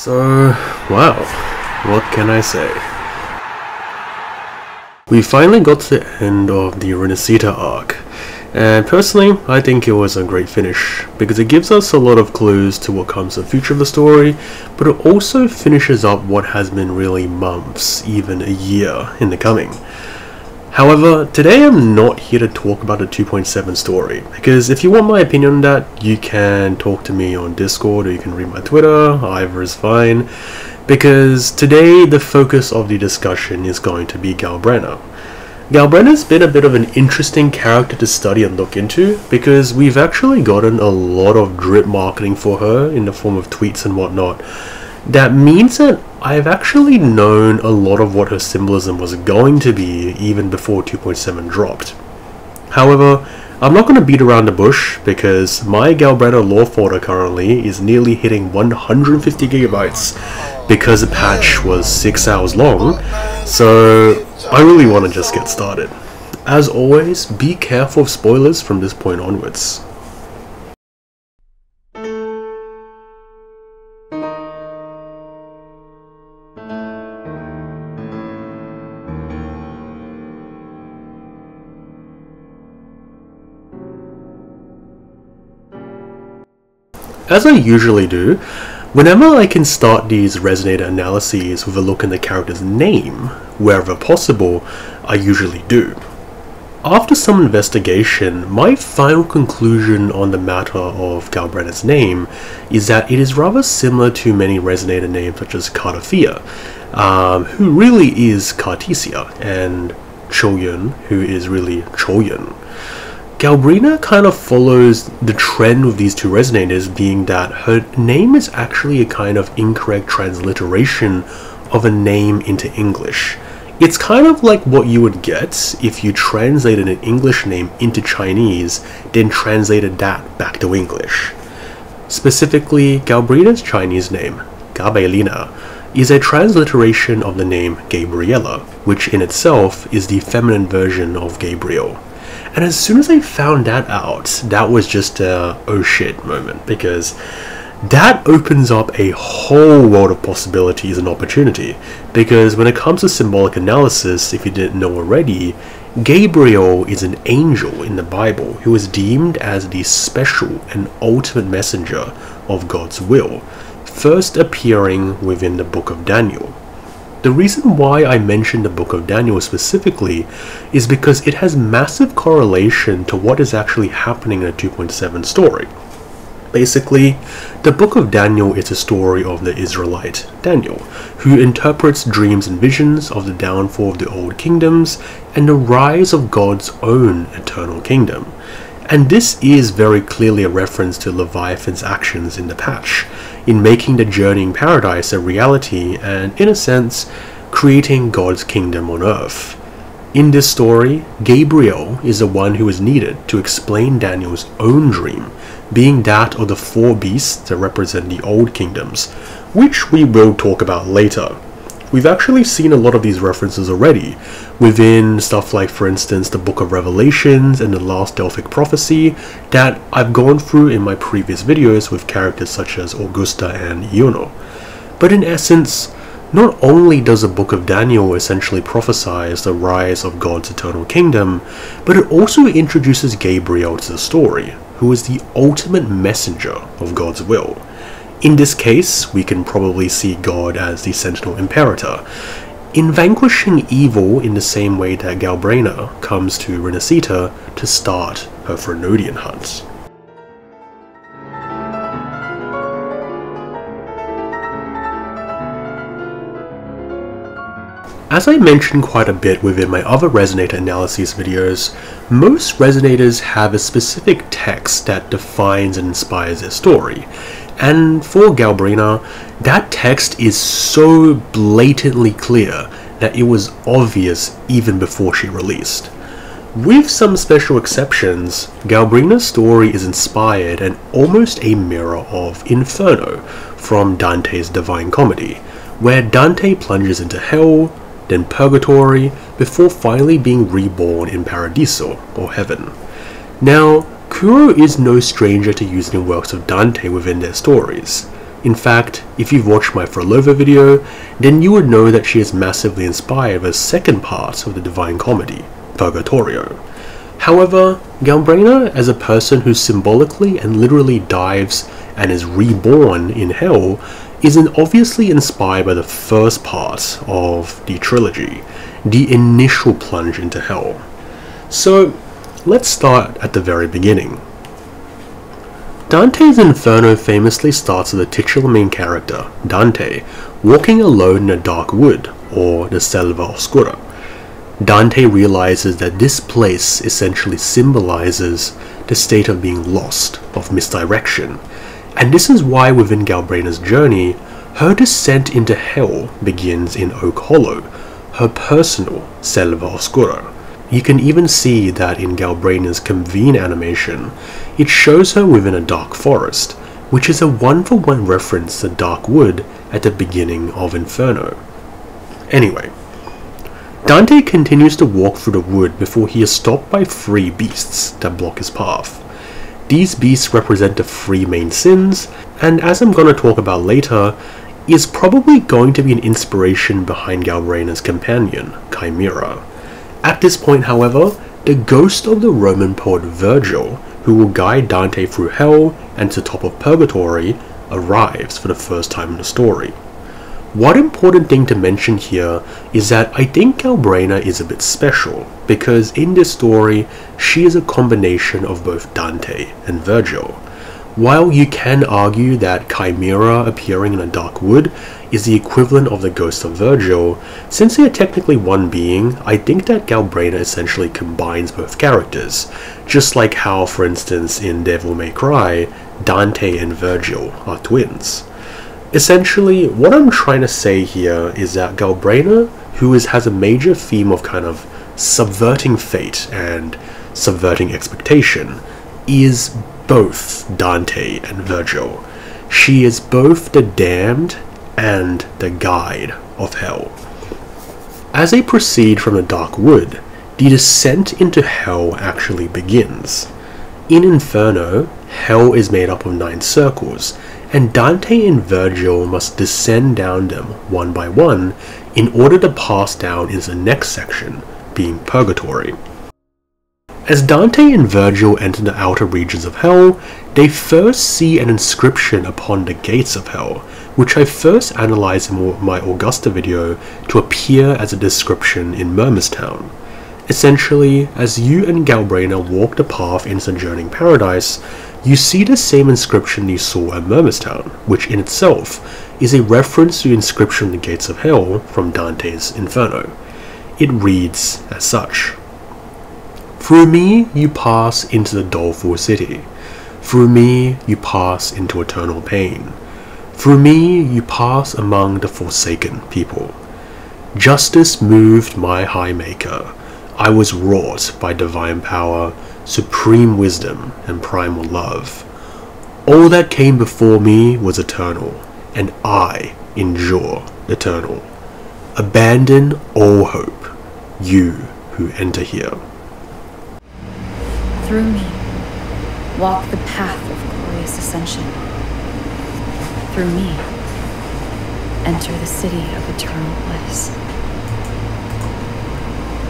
So, wow, what can I say? We finally got to the end of the Renacita arc, and personally, I think it was a great finish, because it gives us a lot of clues to what comes in the future of the story, but it also finishes up what has been really months, even a year, in the coming. However, today I'm not here to talk about the 2.7 story, because if you want my opinion on that, you can talk to me on Discord or you can read my Twitter, either is fine, because today the focus of the discussion is going to be Galbrena. Galbrena's been a bit of an interesting character to study and look into, because we've actually gotten a lot of drip marketing for her in the form of tweets and whatnot. That means that I've actually known a lot of what her symbolism was going to be even before 2.7 dropped. However, I'm not going to beat around the bush because my Galbrena lore folder currently is nearly hitting 150 gigabytes because the patch was 6 hours long, so I really want to just get started. As always, be careful of spoilers from this point onwards. As I usually do, whenever I can start these resonator analyses with a look in the character's name, wherever possible, I usually do. After some investigation, my final conclusion on the matter of Galbrena's name is that it is rather similar to many resonator names such as Cardophia, who really is Cartesia, and Choyun, who is really Choyun. Galbrena kind of follows the trend with these two resonators, being that her name is actually a kind of incorrect transliteration of a name into English. It's kind of like what you would get if you translated an English name into Chinese, then translated that back to English. Specifically, Galbrena's Chinese name, Galbrena, is a transliteration of the name Gabriella, which in itself is the feminine version of Gabriel. And as soon as I found that out, that was just a oh shit moment, because that opens up a whole world of possibilities and opportunity. Because when it comes to symbolic analysis, if you didn't know already, Gabriel is an angel in the Bible who is deemed as the special and ultimate messenger of God's will, first appearing within the Book of Daniel. The reason why I mentioned the Book of Daniel specifically is because it has massive correlation to what is actually happening in a 2.7 story. Basically, the Book of Daniel is a story of the Israelite Daniel, who interprets dreams and visions of the downfall of the old kingdoms and the rise of God's own eternal kingdom. And this is very clearly a reference to Leviathan's actions in the patch, in making the journeying paradise a reality and, in a sense, creating God's kingdom on earth. In this story, Gabriel is the one who is needed to explain Daniel's own dream, being that of the four beasts that represent the old kingdoms, which we will talk about later. We've actually seen a lot of these references already, within stuff like, for instance, the Book of Revelations and the Last Delphic Prophecy that I've gone through in my previous videos with characters such as Augusta and Iono. But in essence, not only does the Book of Daniel essentially prophesize the rise of God's eternal kingdom, but it also introduces Gabriel to the story, who is the ultimate messenger of God's will. In this case, we can probably see God as the Sentinel Imperator, in vanquishing evil in the same way that Galbrena comes to Renacita to start her Frenodian hunt. As I mentioned quite a bit within my other resonator analyses videos, most resonators have a specific text that defines and inspires their story. And for Galbrena, that text is so blatantly clear that it was obvious even before she released. With some special exceptions, Galbrena's story is inspired and almost a mirror of Inferno from Dante's Divine Comedy, where Dante plunges into hell, then purgatory, before finally being reborn in Paradiso, or heaven. Now, Kuro is no stranger to using works of Dante within their stories. In fact, if you've watched my Frolova video, then you would know that she is massively inspired by the second part of the Divine Comedy, Purgatorio. However, Galbrena, as a person who symbolically and literally dives and is reborn in hell, isn't obviously inspired by the first part of the trilogy, the initial plunge into hell. So, let's start at the very beginning. Dante's Inferno famously starts with the titular main character, Dante, walking alone in a dark wood, or the Selva Oscura. Dante realizes that this place essentially symbolizes the state of being lost, of misdirection, and this is why within Galbrena's journey, her descent into hell begins in Oak Hollow, her personal Selva Oscura. You can even see that in Galbrena's Convene animation, it shows her within a dark forest, which is a one-for-one reference to Dark Wood at the beginning of Inferno. Anyway, Dante continues to walk through the wood before he is stopped by 3 beasts that block his path. These beasts represent the 3 main sins, and as I'm going to talk about later, is probably going to be an inspiration behind Galbrena's companion, Chimera. At this point, however, the ghost of the Roman poet Virgil, who will guide Dante through hell and to the top of purgatory, arrives for the first time in the story. One important thing to mention here is that I think Galbrena is a bit special, because in this story, she is a combination of both Dante and Virgil. While you can argue that Chimera appearing in a dark wood is the equivalent of the ghost of Virgil, since they are technically one being, I think that Galbrena essentially combines both characters, just like how, for instance, in Devil May Cry, Dante and Virgil are twins. Essentially, what I'm trying to say here is that Galbrena, who has a major theme of kind of subverting fate and subverting expectation, is both Dante and Virgil. She is both the damned and the guide of hell. As they proceed from the dark wood, the descent into hell actually begins. In Inferno, hell is made up of 9 circles, and Dante and Virgil must descend down them one by one in order to pass down into the next section, being Purgatory. As Dante and Virgil enter the outer regions of hell, they first see an inscription upon the gates of hell, which I first analysed in my Augusta video to appear as a description in Mermistown. Essentially, as you and Galbrena walk the path in Sojourning Paradise, you see the same inscription you saw at Mermistown, which in itself is a reference to the inscription on the gates of hell from Dante's Inferno. It reads as such: "Through me you pass into the doleful city. Through me you pass into eternal pain. Through me you pass among the forsaken people. Justice moved my high maker. I was wrought by divine power, supreme wisdom, and primal love. All that came before me was eternal, and I endure eternal. Abandon all hope, you who enter here." Through me, walk the path of glorious ascension. Through me, enter the city of eternal bliss.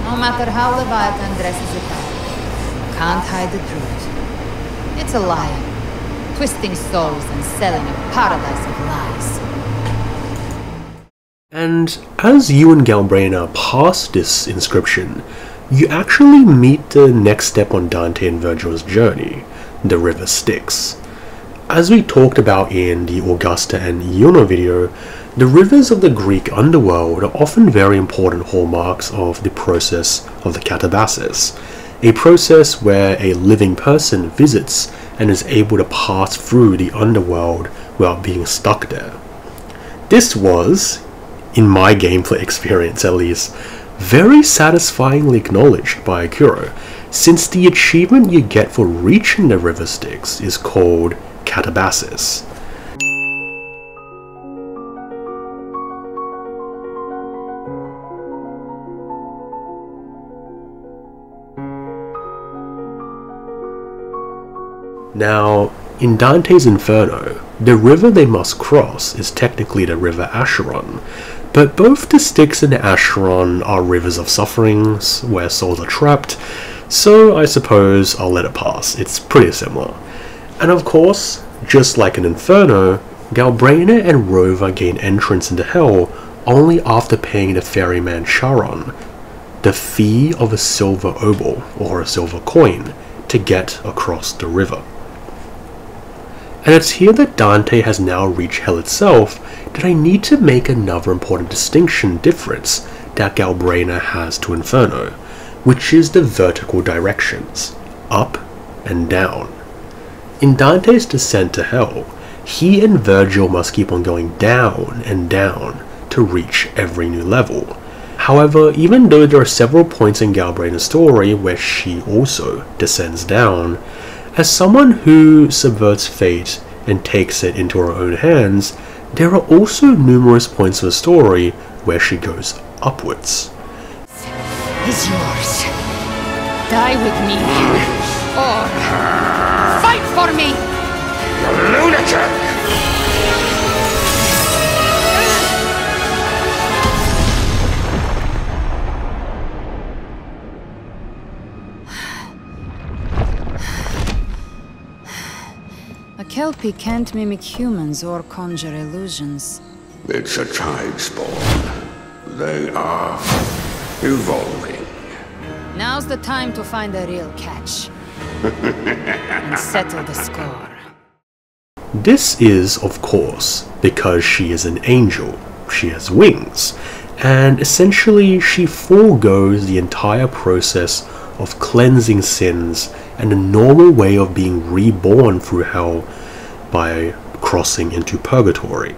No matter how Leviathan dresses it up, can't hide the truth. It's a lie, twisting souls and selling a paradise of lies. And as you and Galbrena pass this inscription, you actually meet the next step on Dante and Virgil's journey, the River Styx. As we talked about in the Augusta and Iono video, the rivers of the Greek underworld are often very important hallmarks of the process of the katabasis, a process where a living person visits and is able to pass through the underworld without being stuck there. This was, in my gameplay experience at least, very satisfyingly acknowledged by Akuro, since the achievement you get for reaching the River Styx is called Katabasis. Now, in Dante's Inferno, The river they must cross is technically the river Acheron, but both the Styx and the Acheron are rivers of sufferings, where souls are trapped, so I suppose I'll let it pass. It's pretty similar. And of course, just like in Inferno, Galbrena and Rover gain entrance into Hell only after paying the ferryman Charon the fee of a silver obol, or a silver coin, to get across the river. And it's here that Dante has now reached Hell itself that I need to make another important difference that Galbrena has to Inferno, which is the vertical directions, up and down. In Dante's descent to Hell, he and Virgil must keep on going down and down to reach every new level. However, even though there are several points in Galbrena's story where she also descends down, as someone who subverts fate and takes it into her own hands, there are also numerous points of the story where she goes upwards. Is yours. Die with me, or fight for me! Lunatic! A Kelpie can't mimic humans or conjure illusions. It's a tide spawn. They are evolving. Now's the time to find a real catch. And settle the score. This is, of course, because she is an angel. She has wings, and essentially she foregoes the entire process of cleansing sins and the normal way of being reborn through hell by crossing into purgatory.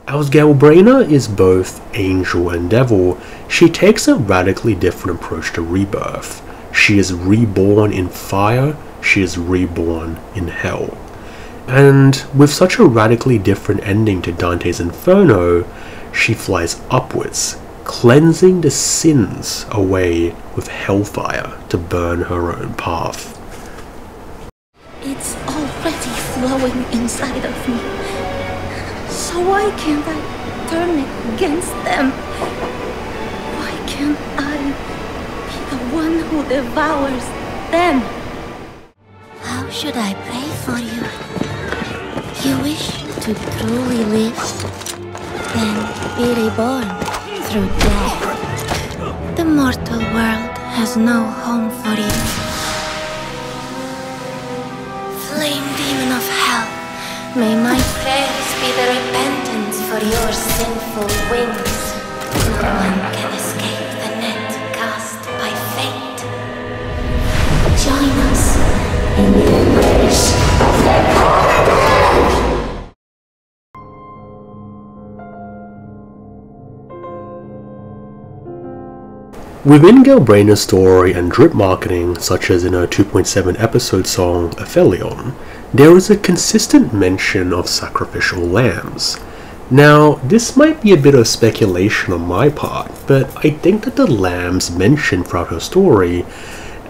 As Galbrena is both angel and devil, she takes a radically different approach to rebirth. She is reborn in fire, she is reborn in hell. And with such a radically different ending to Dante's Inferno, she flies upwards, cleansing the sins away with hellfire to burn her own path. It's already flowing inside of me. So why can't I turn it against them? Why can't I be the one who devours them? How should I pray for you? You wish to truly live? Then be reborn through death. The mortal world has no home for you. Flame demon of hell, may my prayers be the repentance for your sinful wings. No one can escape the net cast by fate. Join us in the race of the paradise. Within Galbrena's story and drip marketing, such as in her 2.7 episode song Aphelion, there is a consistent mention of sacrificial lambs. Now, this might be a bit of speculation on my part, but I think that the lambs mentioned throughout her story,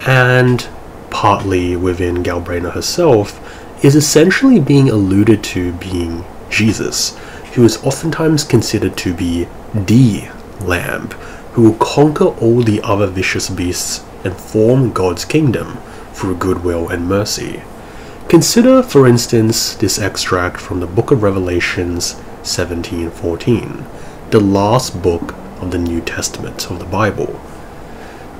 and partly within Galbrena herself, is essentially being alluded to being Jesus, who is oftentimes considered to be the lamb, who will conquer all the other vicious beasts and form God's kingdom through goodwill and mercy. Consider, for instance, this extract from the Book of Revelations 17:14, the last book of the New Testament of the Bible.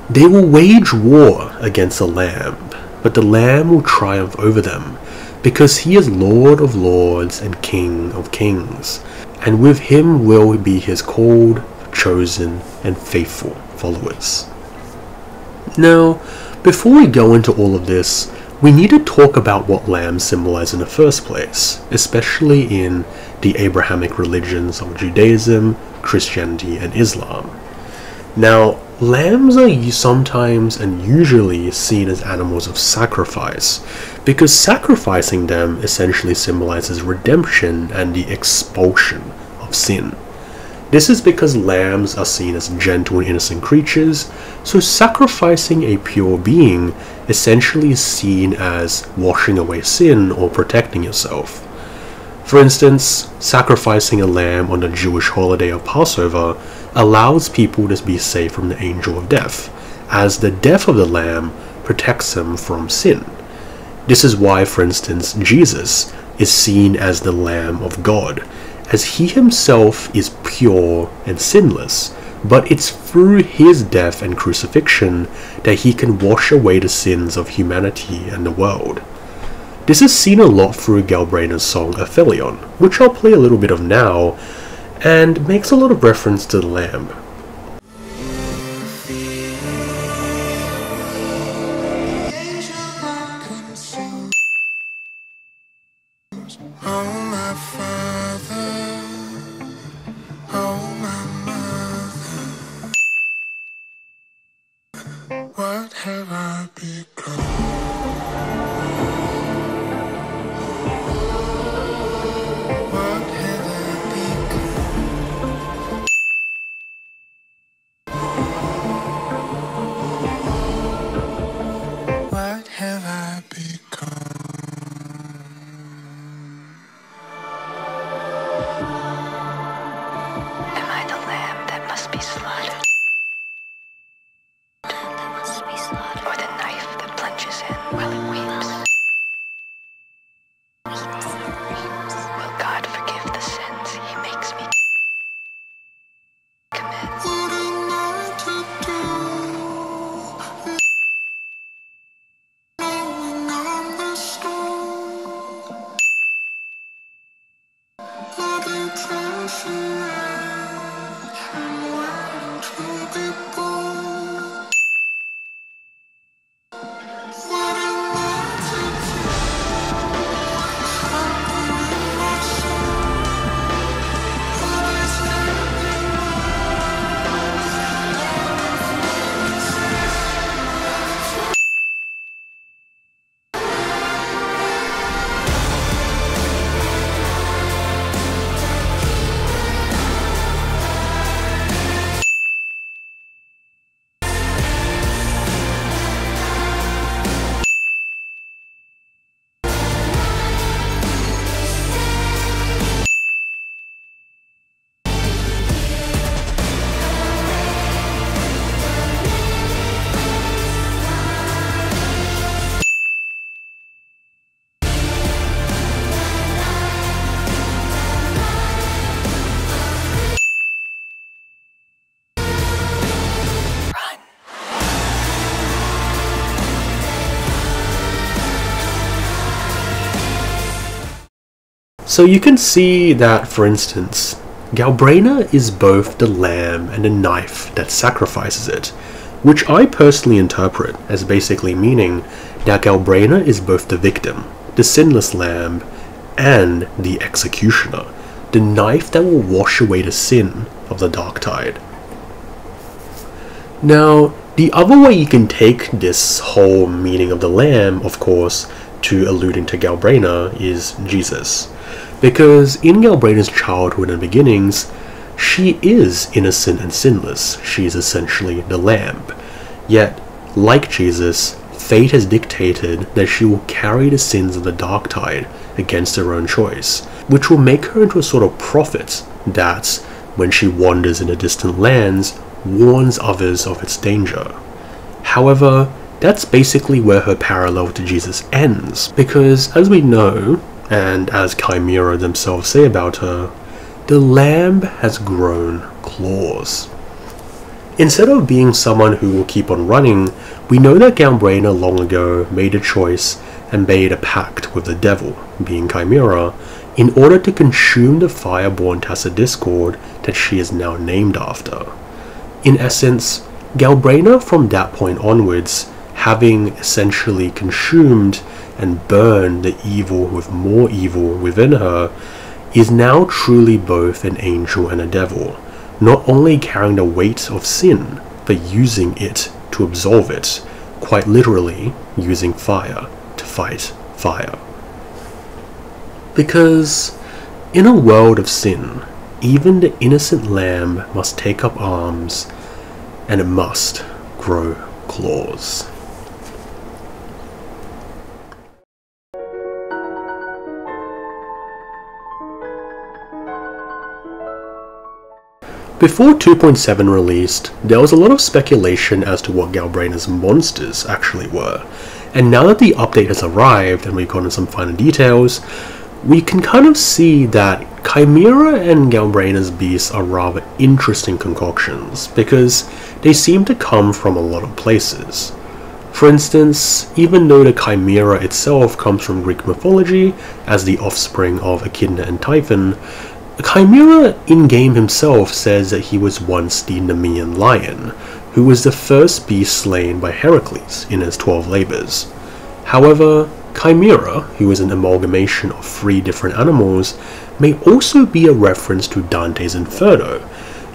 They will wage war against the Lamb, but the Lamb will triumph over them, because he is Lord of lords and King of kings, and with him will be his called, chosen, and faithful followers. Now, before we go into all of this, we need to talk about what lambs symbolize in the first place, especially in the Abrahamic religions of Judaism, Christianity, and Islam. Now, lambs are sometimes and usually seen as animals of sacrifice, because sacrificing them essentially symbolizes redemption and the expulsion of sin. This is because lambs are seen as gentle and innocent creatures, so sacrificing a pure being essentially is seen as washing away sin or protecting yourself. For instance, sacrificing a lamb on the Jewish holiday of Passover allows people to be safe from the angel of death, as the death of the lamb protects them from sin. This is why, for instance, Jesus is seen as the Lamb of God, as he himself is pure and sinless, but it's through his death and crucifixion that he can wash away the sins of humanity and the world. This is seen a lot through Galbrena's song Aphelion, which I'll play a little bit of now, and makes a lot of reference to the lamb. What have I become? What have I become? What have I become? Am I the lamb that must be slaughtered? Or the knife that plunges in while it weeps? Will God forgive the sins he makes me commit? What am I to do? Knowing I'm the storm. Bloody transformation, waiting to be born. What am I to do? Something in my soul. What is happening So you can see that, for instance, Galbrena is both the lamb and the knife that sacrifices it, which I personally interpret as basically meaning that Galbrena is both the victim, the sinless lamb, and the executioner, the knife that will wash away the sin of the dark tide. Now, the other way you can take this whole meaning of the lamb, of course, to alluding to Galbrena, is Jesus. Because in Galbrena's childhood and beginnings, she is innocent and sinless. She is essentially the lamb. Yet, like Jesus, fate has dictated that she will carry the sins of the dark tide against her own choice, which will make her into a sort of prophet that, when she wanders in the distant lands, warns others of its danger. However, that's basically where her parallel to Jesus ends, because as we know, and as Chimera themselves say about her, the lamb has grown claws. Instead of being someone who will keep on running, we know that Galbrena long ago made a choice and made a pact with the devil, being Chimera, in order to consume the fire-born Tacit Discord that she is now named after. In essence, Galbrena from that point onwards, having essentially consumed and burned the evil with more evil within her, is now truly both an angel and a devil, not only carrying the weight of sin, but using it to absolve it, quite literally using fire to fight fire. Because in a world of sin, even the innocent lamb must take up arms, and it must grow claws. Before 2.7 released, there was a lot of speculation as to what Galbrena's monsters actually were, and now that the update has arrived and we've gotten some finer details, we can kind of see that Chimera and Galbrena's beasts are rather interesting concoctions, because they seem to come from a lot of places. For instance, even though the Chimera itself comes from Greek mythology as the offspring of Echidna and Typhon, the Chimera in-game himself says that he was once the Nemean lion, who was the first beast slain by Heracles in his 12 labors. However, Chimera, who is an amalgamation of 3 different animals, may also be a reference to Dante's Inferno,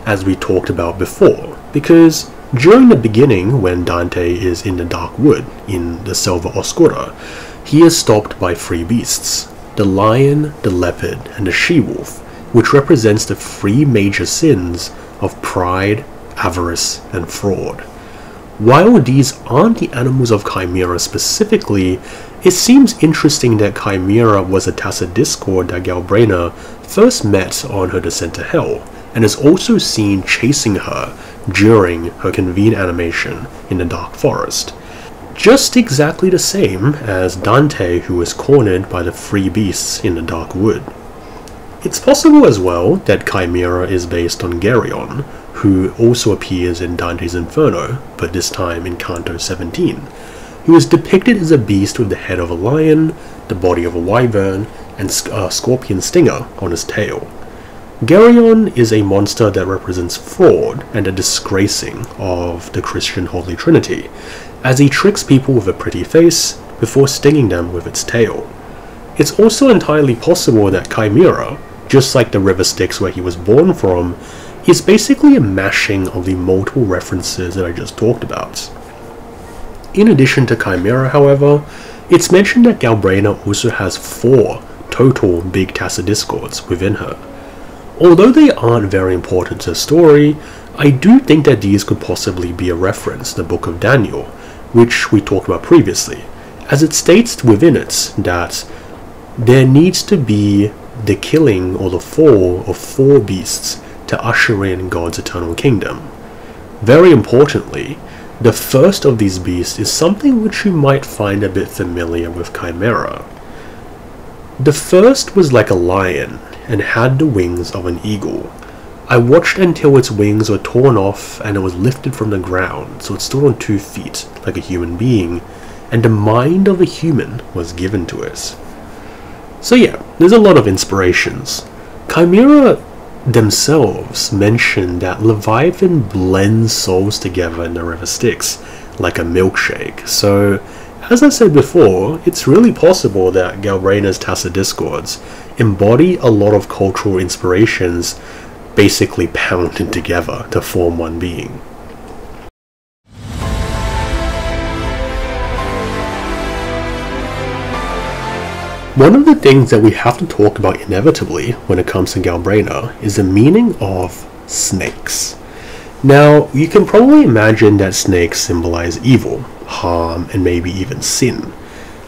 as we talked about before, because during the beginning, when Dante is in the Dark Wood, in the Selva Oscura, he is stopped by 3 beasts, the lion, the leopard, and the she-wolf, which represents the 3 major sins of pride, avarice, and fraud. While these aren't the animals of Chimera specifically, it seems interesting that Chimera was a tacit discord that Galbrena first met on her descent to Hell, and is also seen chasing her during her convene animation in the Dark Forest. Just exactly the same as Dante, who was cornered by the 3 beasts in the Dark Wood. It's possible as well that Chimera is based on Geryon, who also appears in Dante's Inferno, but this time in Canto 17, who is depicted as a beast with the head of a lion, the body of a wyvern, and a scorpion stinger on his tail. Geryon is a monster that represents fraud and the disgracing of the Christian Holy Trinity, as he tricks people with a pretty face before stinging them with its tail. It's also entirely possible that Chimera, just like the river Styx where he was born from, is basically a mashing of the multiple references that I just talked about. In addition to Chimera, however, it's mentioned that Galbrena also has 4 total big tacit discords within her. Although they aren't very important to the story, I do think that these could possibly be a reference to the Book of Daniel, which we talked about previously, as it states within it that there needs to be the killing or the fall of 4 beasts to usher in God's eternal kingdom. Very importantly, the first of these beasts is something which you might find a bit familiar with Chimera. The first was like a lion and had the wings of an eagle. I watched until its wings were torn off and it was lifted from the ground, so it stood on 2 feet like a human being, and the mind of a human was given to it. So yeah, there's a lot of inspirations. Chimera themselves mention that Leviathan blends souls together in the river Styx like a milkshake, so as I said before, it's really possible that Galbrena's tacit discords embody a lot of cultural inspirations basically pounded together to form one being. One of the things that we have to talk about inevitably when it comes to Galbrena is the meaning of snakes. Now, you can probably imagine that snakes symbolize evil, harm, and maybe even sin.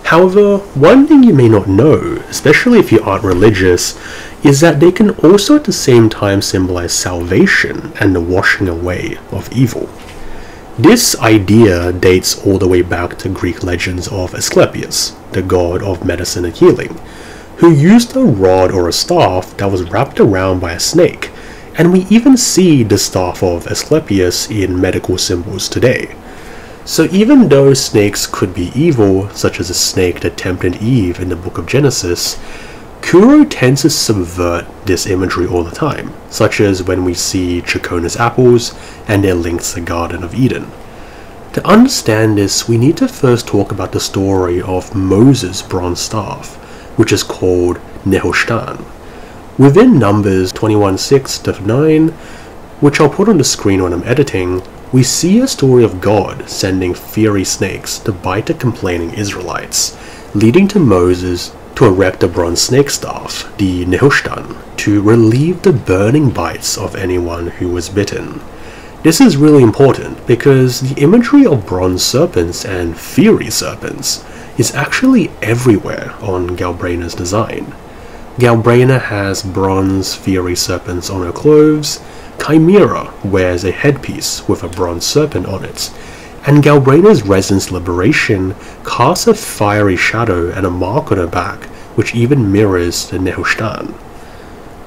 However, one thing you may not know, especially if you aren't religious, is that they can also at the same time symbolize salvation and the washing away of evil. This idea dates all the way back to Greek legends of Asclepius, the god of medicine and healing, who used a rod or a staff that was wrapped around by a snake, and we even see the staff of Asclepius in medical symbols today. So even though snakes could be evil, such as a snake that tempted Eve in the book of Genesis, Kuro tends to subvert this imagery all the time, such as when we see Chacona's apples and their links to the Garden of Eden. To understand this, we need to first talk about the story of Moses' bronze staff, which is called Nehushtan. Within Numbers 21:6-9, which I'll put on the screen when I'm editing, we see a story of God sending fiery snakes to bite the complaining Israelites, leading to Moses to erect a bronze snake staff, the Nehushtan, to relieve the burning bites of anyone who was bitten. This is really important because the imagery of bronze serpents and fiery serpents is actually everywhere on Galbrena's design. Galbrena has bronze fiery serpents on her clothes, Chimera wears a headpiece with a bronze serpent on it, and Galbrena's Resonance Liberation casts a fiery shadow and a mark on her back, which even mirrors the Nehushtan.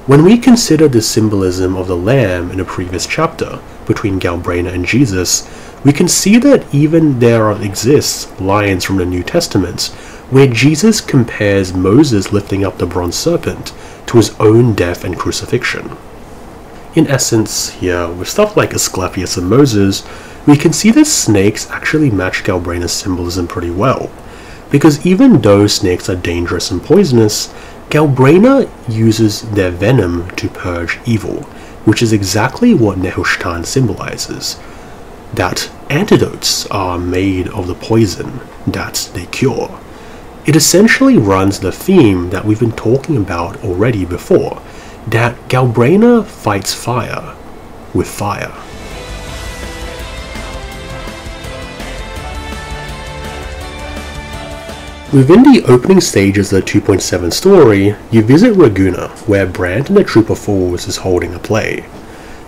When we consider the symbolism of the lamb in a previous chapter between Galbrena and Jesus, we can see that even there exists lines from the New Testament where Jesus compares Moses lifting up the bronze serpent to his own death and crucifixion. In essence, here, with stuff like Asclepius and Moses, we can see that snakes actually match Galbrena's symbolism pretty well, because even though snakes are dangerous and poisonous, Galbrena uses their venom to purge evil, which is exactly what Nehushtan symbolizes, that antidotes are made of the poison that they cure. It essentially runs the theme that we've been talking about already before, that Galbrena fights fire with fire. Within the opening stages of the 2.7 story, you visit Ragunna, where Brand and the Troop of Fools is holding a play.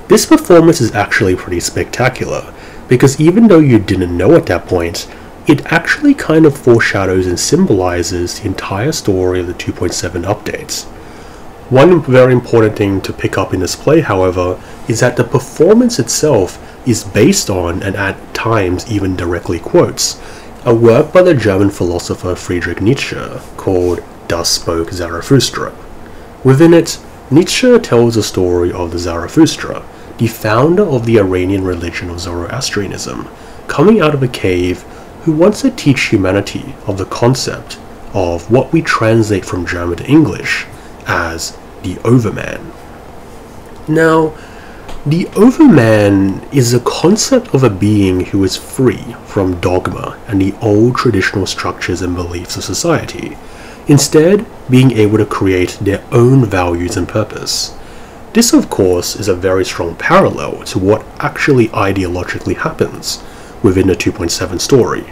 This performance is actually pretty spectacular, because even though you didn't know at that point, it actually kind of foreshadows and symbolizes the entire story of the 2.7 updates. One very important thing to pick up in this play, however, is that the performance itself is based on, and at times even directly quotes, a work by the German philosopher Friedrich Nietzsche called Thus Spoke Zarathustra. Within it, Nietzsche tells the story of the Zarathustra, the founder of the Iranian religion of Zoroastrianism, coming out of a cave, who wants to teach humanity of the concept of what we translate from German to English as the Overman. Now, the Overman is a concept of a being who is free from dogma and the old traditional structures and beliefs of society, instead being able to create their own values and purpose. This, of course, is a very strong parallel to what actually ideologically happens within the 2.7 story.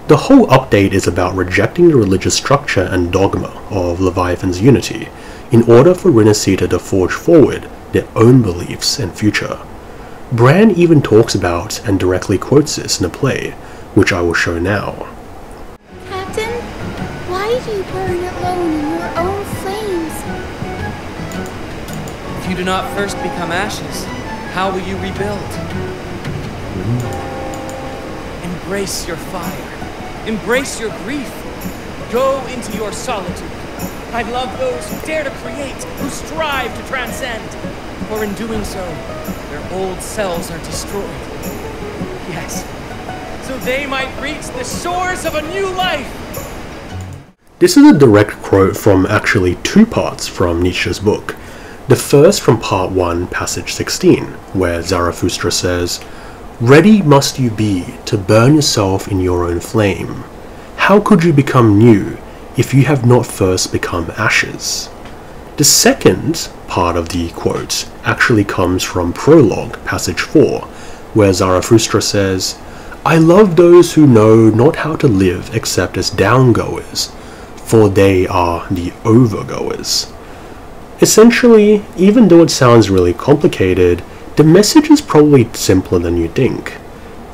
The whole update is about rejecting the religious structure and dogma of Leviathan's unity in order for Renacita to forge forward their own beliefs and future. Bran even talks about and directly quotes this in a play, which I will show now. Captain, why do you burn alone in your own flames? If you do not first become ashes, how will you rebuild? Embrace your fire. Embrace your grief. Go into your solitude. I love those who dare to create, who strive to transcend. For in doing so, their old selves are destroyed. Yes, so they might reach the shores of a new life. This is a direct quote from actually two parts from Nietzsche's book. The first from part 1, passage 16, where Zarathustra says, "Ready must you be to burn yourself in your own flame. How could you become new if you have not first become ashes?" The second part of the quote actually comes from Prologue, passage 4, where Zarathustra says, "I love those who know not how to live except as downgoers, for they are the overgoers." Essentially, even though it sounds really complicated, the message is probably simpler than you think.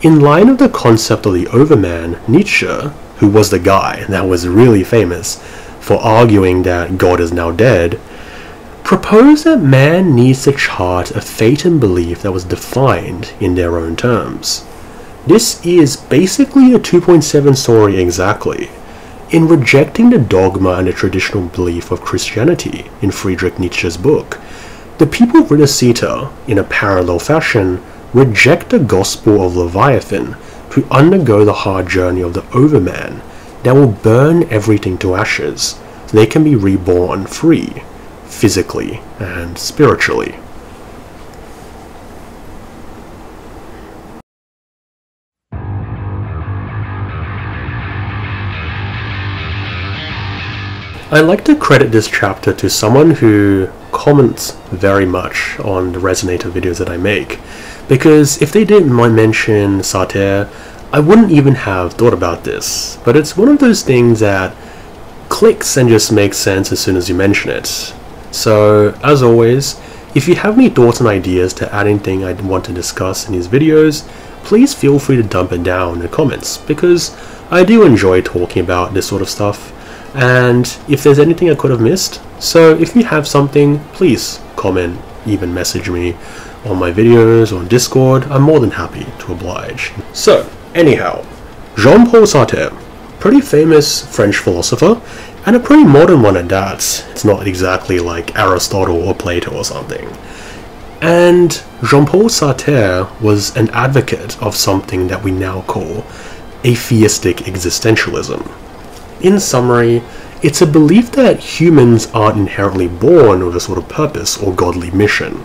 In line of the concept of the Overman, Nietzsche, who was the guy that was really famous for arguing that God is now dead, proposed that man needs to chart a fate and belief that was defined in their own terms. This is basically the 2.7 story exactly. In rejecting the dogma and the traditional belief of Christianity in Friedrich Nietzsche's book, the people of Renacita, in a parallel fashion, reject the gospel of Leviathan to undergo the hard journey of the Overman that will burn everything to ashes so they can be reborn free, physically and spiritually. I like to credit this chapter to someone who comments very much on the Resonator videos that I make, because if they didn't mention Sartre, I wouldn't even have thought about this, but it's one of those things that clicks and just makes sense as soon as you mention it. So, as always, If you have any thoughts and ideas to add anything I want to discuss in these videos, please feel free to dump it down in the comments, because I do enjoy talking about this sort of stuff, and if there's anything I could have missed. So if you have something, please comment, even message me on my videos or on Discord. I'm more than happy to oblige. So anyhow, Jean-Paul Sartre, pretty famous French philosopher, and a pretty modern one at that. It's not exactly like Aristotle or Plato or something. And Jean-Paul Sartre was an advocate of something that we now call atheistic existentialism. In summary, it's a belief that humans aren't inherently born with a sort of purpose or godly mission,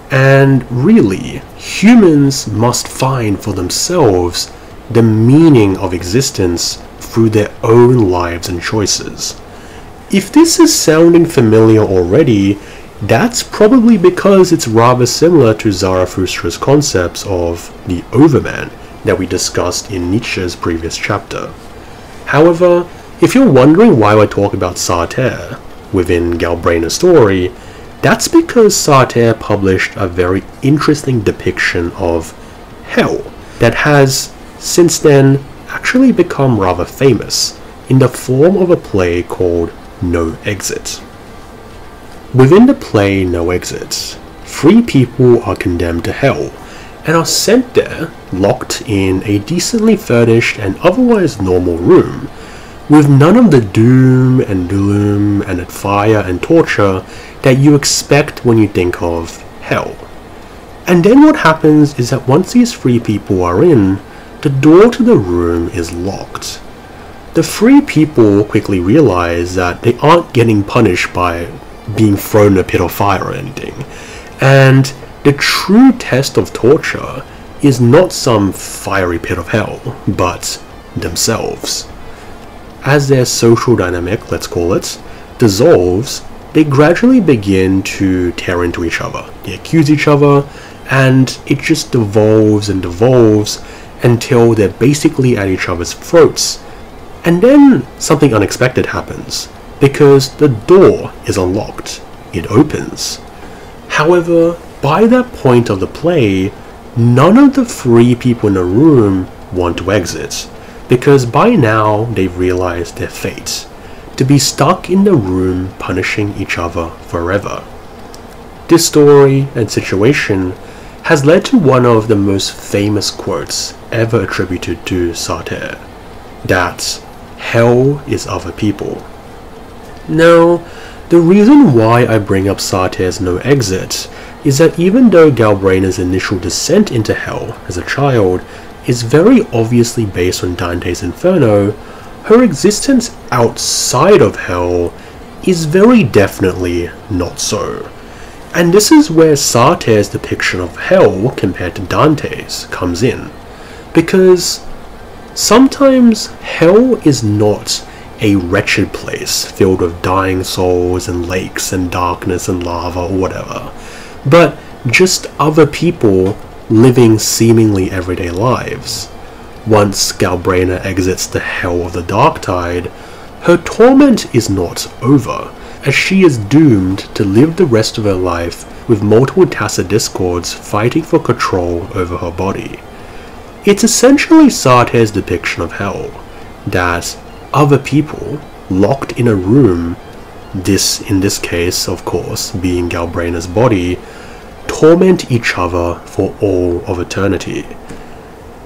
and really, humans must find for themselves the meaning of existence through their own lives and choices. If this is sounding familiar already, that's probably because it's rather similar to Zarathustra's concepts of the Overman that we discussed in Nietzsche's previous chapter. However, if you're wondering why I talk about Sartre within Galbrena's story, that's because Sartre published a very interesting depiction of hell that has, since then, actually become rather famous in the form of a play called No Exit. Within the play No Exit, 3 people are condemned to hell and are sent there locked in a decently furnished and otherwise normal room with none of the doom and gloom and fire and torture that you expect when you think of hell. And then what happens is that once these 3 people are in, the door to the room is locked. The 3 people quickly realize that they aren't getting punished by being thrown in a pit of fire or anything, and the true test of torture is not some fiery pit of hell, but themselves. As their social dynamic, let's call it, dissolves, they gradually begin to tear into each other. They accuse each other, and it just devolves and devolves until they're basically at each other's throats. And then something unexpected happens, because the door is unlocked. It opens. However, by that point of the play, none of the 3 people in the room want to exit, because by now they've realized their fate, to be stuck in the room punishing each other forever. This story and situation has led to one of the most famous quotes ever attributed to Sartre, that hell is other people. Now, the reason why I bring up Sartre's No Exit is that even though Galbrena's initial descent into hell as a child is very obviously based on Dante's Inferno, her existence outside of hell is very definitely not so. And this is where Sartre's depiction of hell compared to Dante's comes in, because sometimes hell is not a wretched place filled with dying souls and lakes and darkness and lava or whatever, but just other people living seemingly everyday lives. Once Galbrena exits the hell of the dark tide, her torment is not over, as she is doomed to live the rest of her life with multiple tacit discords fighting for control over her body. It's essentially Sartre's depiction of hell, that other people locked in a room, this in this case of course being Galbrena's body, torment each other for all of eternity.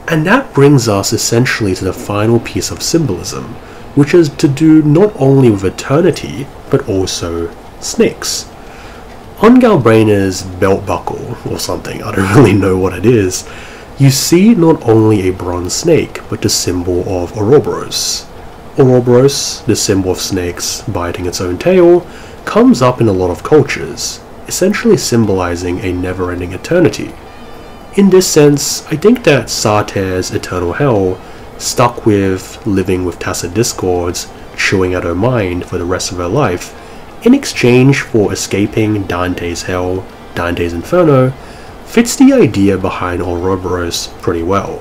And that brings us essentially to the final piece of symbolism, which is to do not only with eternity, but also snakes. On Galbrena's belt buckle, or something, I don't really know what it is, you see not only a bronze snake, but the symbol of Ouroboros. Ouroboros, the symbol of snakes biting its own tail, comes up in a lot of cultures, essentially symbolizing a never-ending eternity. In this sense, I think that Sartre's eternal hell, stuck with living with tacit discords, chewing at her mind for the rest of her life, in exchange for escaping Dante's hell, Dante's Inferno, fits the idea behind Ouroboros pretty well.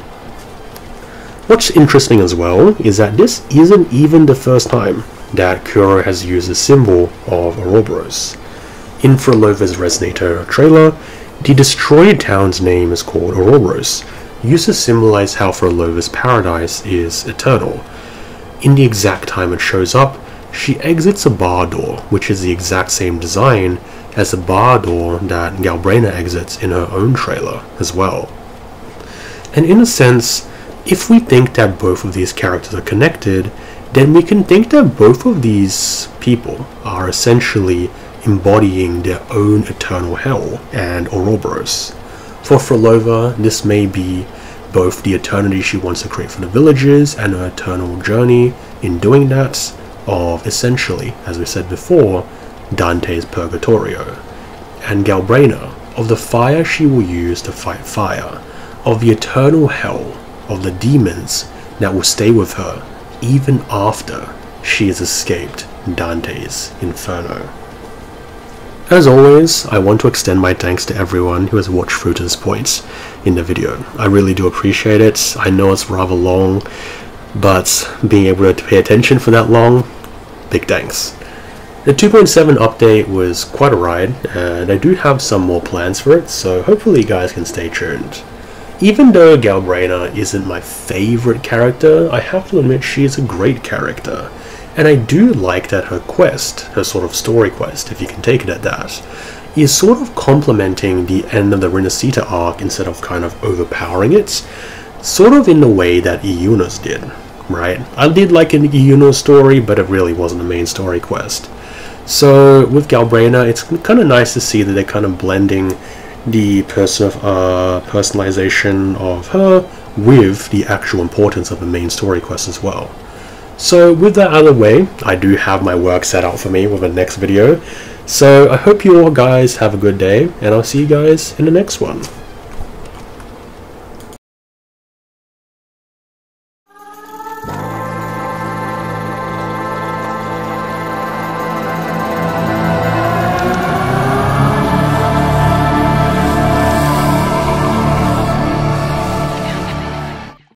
What's interesting as well is that this isn't even the first time that Kuro has used the symbol of Ouroboros. In Frolova's Resonator trailer, the destroyed town's name is called Ouroboros, used to symbolize how Frolova's paradise is eternal. In the exact time it shows up, she exits a bar door, which is the exact same design as the bar door that Galbrena exits in her own trailer as well. And in a sense, if we think that both of these characters are connected, then we can think that both of these people are essentially embodying their own eternal hell and Ouroboros. For Frolova, this may be both the eternity she wants to create for the villagers and her eternal journey in doing that of essentially, as we said before, Dante's Purgatorio, and Galbrena of the fire she will use to fight fire, of the eternal hell of the demons that will stay with her even after she has escaped Dante's Inferno. As always, I want to extend my thanks to everyone who has watched through to this point in the video. I really do appreciate it. I know it's rather long, but being able to pay attention for that long, big thanks. The 2.7 update was quite a ride, and I do have some more plans for it, so hopefully you guys can stay tuned. Even though Galbrena isn't my favorite character, I have to admit she is a great character. And I do like that her quest, her sort of story quest, if you can take it at that, is sort of complementing the end of the Renacita arc instead of kind of overpowering it, sort of in the way that Iuna's did, right? I did like an Iuna story, but it really wasn't the main story quest. So with Galbrena, it's kind of nice to see that they're kind of blending the personalization of her with the actual importance of the main story quest as well. So with that out of the way, I do have my work set out for me with the next video. So I hope you all guys have a good day, and I'll see you guys in the next one.